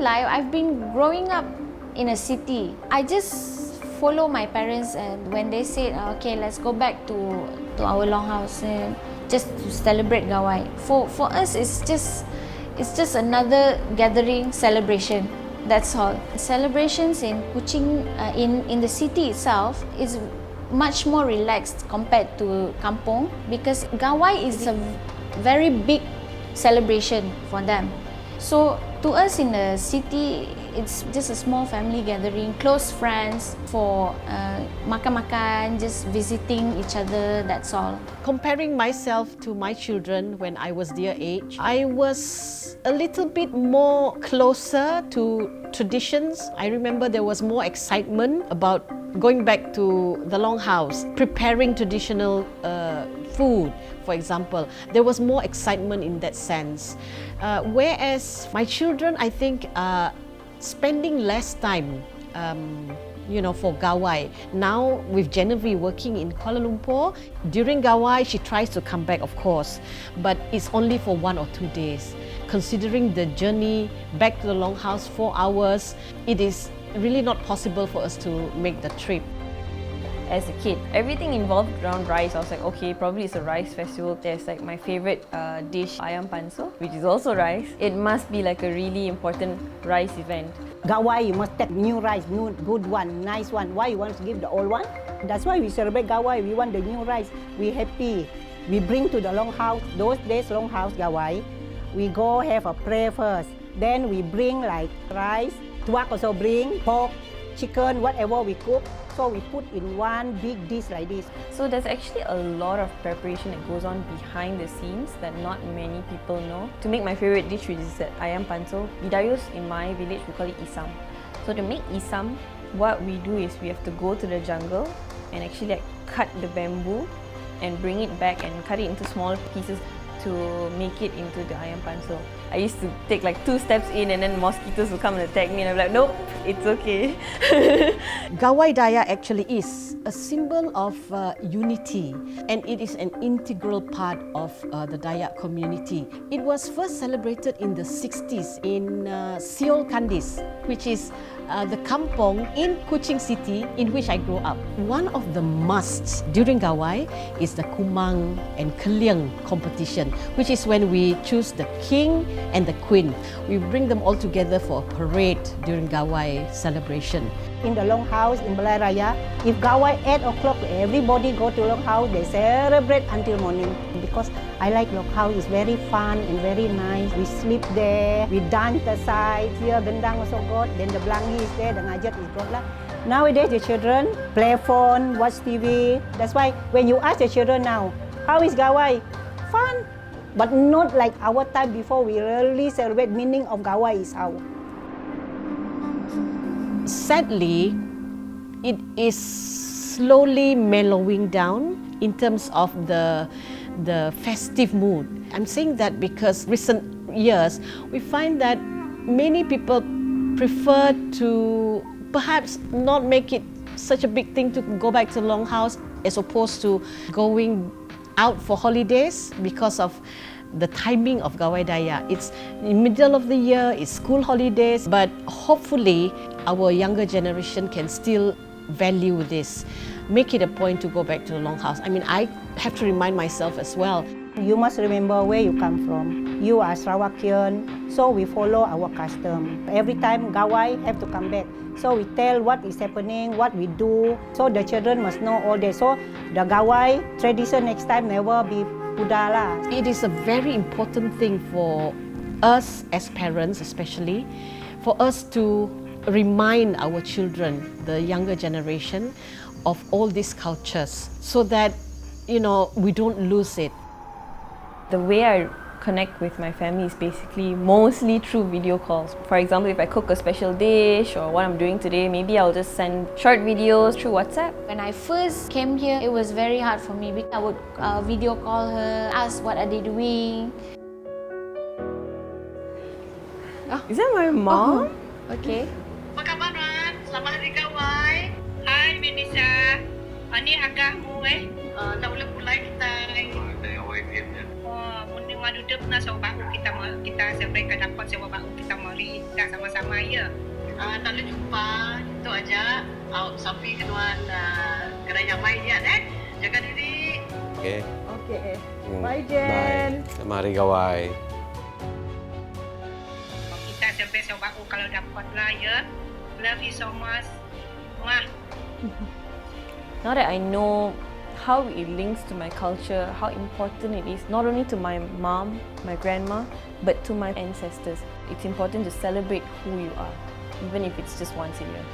life, I've been growing up in a city. I just follow my parents, and when they said, okay, let's go back to our longhouse and just to celebrate Gawai. For us, it's just another gathering celebration. That's all. Celebrations in Kuching, in the city itself, is much more relaxed compared to Kampong, because Gawai is a very big celebration for them. So to us in the city, it's just a small family gathering, close friends for makan-makan, just visiting each other, that's all. Comparing myself to my children when I was their age, I was a little bit more closer to traditions. I remember there was more excitement about going back to the longhouse, preparing traditional food, for example. There was more excitement in that sense. Whereas my children, I think, are spending less time for Gawai. Now with Genevieve working in Kuala Lumpur, during Gawai she tries to come back, of course, but it's only for 1 or 2 days. Considering the journey back to the longhouse, 4 hours, it is really not possible for us to make the trip. As a kid, everything involved around rice. I was like, okay, probably it's a rice festival. There's like my favorite dish, ayam panso, which is also rice. It must be like a really important rice event. Gawai, you must take new rice, new good one, nice one. Why you want to give the old one? That's why we celebrate Gawai. We want the new rice. We happy. We bring to the longhouse. Those days, longhouse Gawai, we go have a prayer first. Then we bring like rice. Tuak also bring pork, chicken, whatever we cook. So we put in one big dish like this. So there's actually a lot of preparation that goes on behind the scenes that not many people know. To make my favorite dish, which is ayam panso, Bidayuh in my village, we call it isam. So to make isam, what we do is we have to go to the jungle and actually like cut the bamboo and bring it back and cut it into small pieces to make it into the ayam panso. I used to take like 2 steps in and then mosquitoes will come and attack me, and I'm like, nope, it's okay. Gawai Daya actually is a symbol of unity, and it is an integral part of the Dayak community. It was first celebrated in the 60s in Seoul Kandis, which is the kampong in Kuching City in which I grew up. One of the musts during Gawai is the Kumang and Keliang competition, which is when we choose the king and the queen. We bring them all together for a parade during Gawai celebration. In the longhouse in Balai Raya, if Gawai 8 o'clock, everybody go to longhouse, they celebrate until morning. Because I like longhouse, it's very fun and very nice. We sleep there, we dance the side, here gendang also got, then the blangi is there, the ngajat is got lah. Nowadays the children play phone, watch TV. That's why when you ask the children now, how is Gawai? Fun, but not like our time before. We really celebrate meaning of Gawai is how. Sadly, it is slowly mellowing down in terms of the festive mood. I'm saying that because recent years, we find that many people prefer to perhaps not make it such a big thing to go back to longhouse as opposed to going out for holidays because of the timing of Gawai Daya. It's in the middle of the year, it's school holidays, but hopefully our younger generation can still value this. Make it a point to go back to the longhouse. I mean, I have to remind myself as well. You must remember where you come from. You are Sarawakian, so we follow our custom. Every time Gawai have to come back. So we tell what is happening, what we do. So the children must know all this. So the Gawai tradition next time never be Pudala. It is a very important thing for us as parents especially, for us to remind our children, the younger generation, of all these cultures so that, we don't lose it. The way I connect with my family is basically mostly through video calls. For example, if I cook a special dish or what I'm doing today, maybe I'll just send short videos through WhatsApp. When I first came here, it was very hard for me because I would video call her, ask what are they doing. Is that my mom? Okay. Apa khabar, Ran? Selamat Hari Gawai. Hai, Vanessa. Ini agakmu tak boleh pulai kita. Mending madu dep na sewa bahu kita celebrate dapat sewa bahu kita beli ikan sama-sama ya. Tak boleh jumpa, itu aja. Sampai keduan Gerai Nyamai ni jaga diri. Okay. Okay. Hmm. Bye, Jen. Bye. Sama Hari Gawai. Kita sampai sobat kalau dapat lah ya. Love you so much. Mwah. Now that I know how it links to my culture, how important it is, not only to my mom, my grandma, but to my ancestors. It's important to celebrate who you are, even if it's just once a year.